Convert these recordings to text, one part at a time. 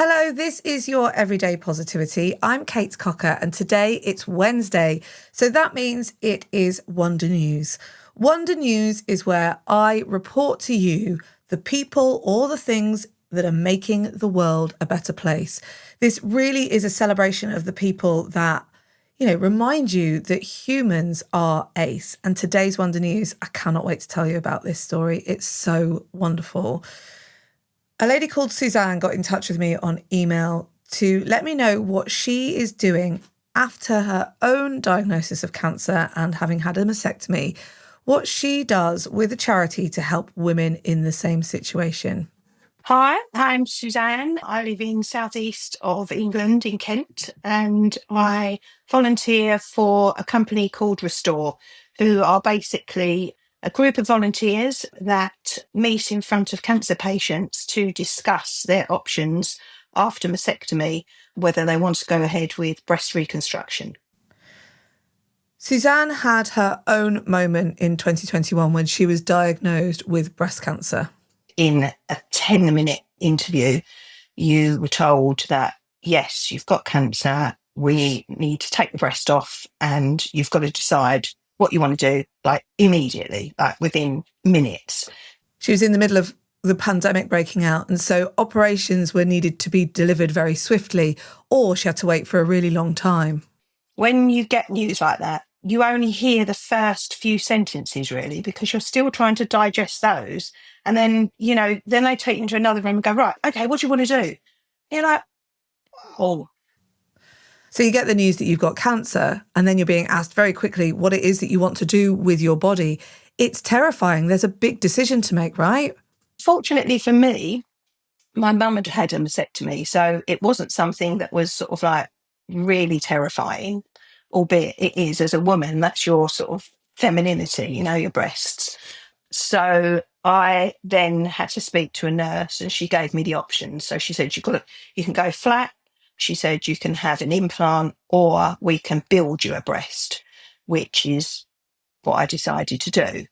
Hello, this is your Everyday Positivity. I'm Kate Cocker, and today it's Wednesday. So that means it is Wonder News. Wonder News is where I report to you the people or the things that are making the world a better place. This really is a celebration of the people that, remind you that humans are ace. And today's Wonder News, I cannot wait to tell you about this story. It's so wonderful. A lady called Suzanne got in touch with me on email to let me know what she is doing after her own diagnosis of cancer and having had a mastectomy, what she does with a charity to help women in the same situation. Hi, I'm Suzanne. I live in southeast of England in Kent, and I volunteer for a company called Restore, who are basically a group of volunteers that meet in front of cancer patients to discuss their options after mastectomy, whether they want to go ahead with breast reconstruction. Suzanne had her own moment in 2021 when she was diagnosed with breast cancer. In a 10-minute interview, you were told that, yes, you've got cancer. We need to take the breast off and you've got to decide what you want to do, like immediately, like within minutes. She was in the middle of the pandemic breaking out, and so operations were needed to be delivered very swiftly, or she had to wait for a really long time. When you get news like that, you only hear the first few sentences, really, because you're still trying to digest those. And then, then they take you into another room and go, right, okay, what do you want to do? And you're like, oh. So you get the news that you've got cancer, and then you're being asked very quickly what it is that you want to do with your body. It's terrifying. There's a big decision to make, right? Fortunately for me, my mum had had a mastectomy, so it wasn't something that was sort of like really terrifying, albeit it is as a woman, that's your sort of femininity, your breasts. So I then had to speak to a nurse and she gave me the options. So she said, you can go flat. She said, you can have an implant or we can build you a breast, which is what I decided to do.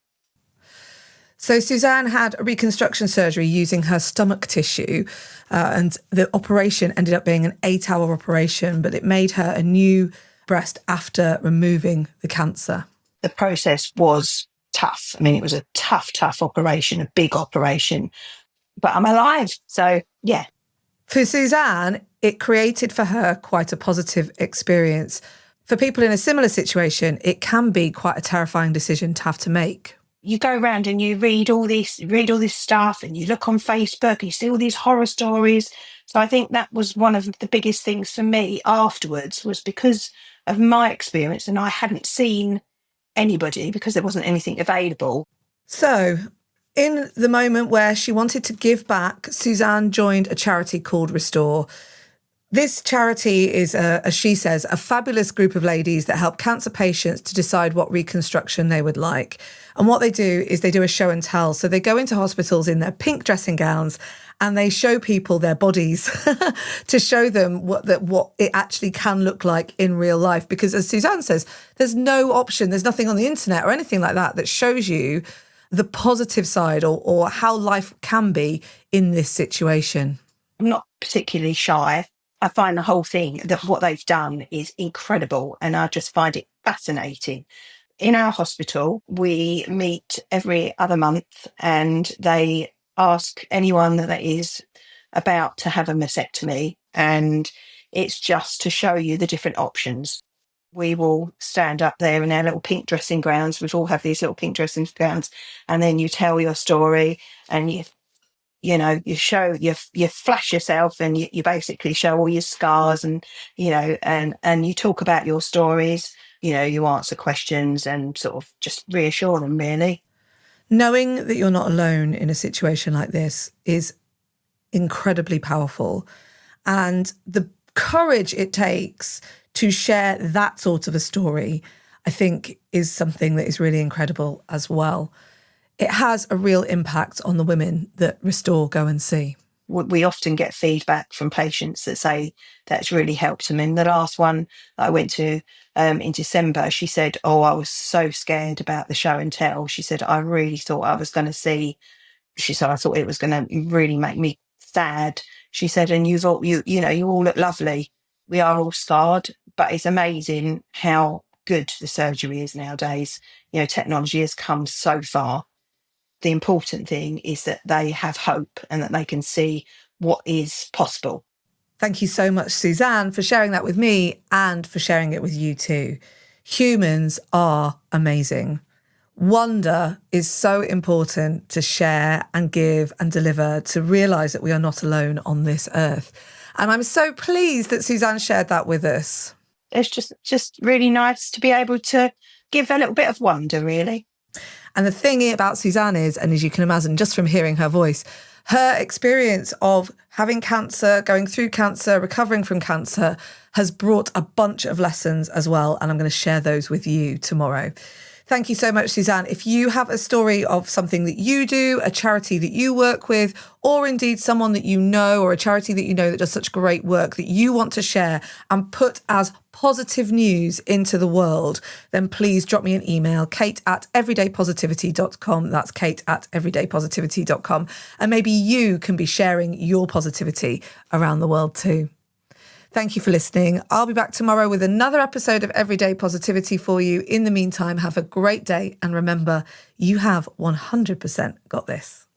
So Suzanne had a reconstruction surgery using her stomach tissue, and the operation ended up being an 8-hour operation, but it made her a new breast after removing the cancer. The process was tough. I mean, it was a tough operation, a big operation, but I'm alive. So, yeah. For Suzanne, it created for her quite a positive experience. For people in a similar situation, it can be quite a terrifying decision to have to make. You go around and you read all this stuff and you look on Facebook and you see all these horror stories. So I think that was one of the biggest things for me afterwards, was because of my experience and I hadn't seen anybody because there wasn't anything available. So in the moment where she wanted to give back, Suzanne joined a charity called Restore. This charity is, as she says, a fabulous group of ladies that help cancer patients to decide what reconstruction they would like. And what they do is they do a show and tell. So they go into hospitals in their pink dressing gowns and they show people their bodies to show them what it actually can look like in real life. Because as Suzanne says, there's no option, there's nothing on the internet or anything like that that shows you the positive side or how life can be in this situation. I'm not particularly shy. I find the whole thing, that what they've done is incredible, and I just find it fascinating. In our hospital, we meet every other month and they ask anyone that is about to have a mastectomy, and it's just to show you the different options. We will stand up there in our little pink dressing gowns. We all have these little pink dressing gowns, and then you tell your story and you show, you flash yourself and you basically show all your scars and, and you talk about your stories, you answer questions and sort of just reassure them, really. Knowing that you're not alone in a situation like this is incredibly powerful. And the courage it takes to share that sort of a story, I think, is something that is really incredible as well. It has a real impact on the women that Restore go and see. We often get feedback from patients that say that's really helped them. And the last one that I went to in December, she said, oh, I was so scared about the show and tell. She said, I really thought I was going to see, she said, I thought it was going to really make me sad She said, and you all look lovely. We are all scarred, but it's amazing how good the surgery is nowadays. Technology has come so far. The important thing is that they have hope and that they can see what is possible. Thank you so much, Suzanne, for sharing that with me and for sharing it with you too. Humans are amazing. Wonder is so important to share and give and deliver, to realise that we are not alone on this earth. And I'm so pleased that Suzanne shared that with us. It's just really nice to be able to give a little bit of wonder, really. And the thing about Suzanne is, and as you can imagine, just from hearing her voice, her experience of having cancer, going through cancer, recovering from cancer has brought a bunch of lessons as well. And I'm going to share those with you tomorrow. Thank you so much, Suzanne. If you have a story of something that you do, a charity that you work with, or indeed someone that you know, or a charity that you know that does such great work that you want to share and put as positive news into the world, then please drop me an email, kate@everydaypositivity.com. That's kate@everydaypositivity.com. And maybe you can be sharing your positivity around the world too. Thank you for listening. I'll be back tomorrow with another episode of Everyday Positivity for you. In the meantime, have a great day. And remember, you have 100% got this.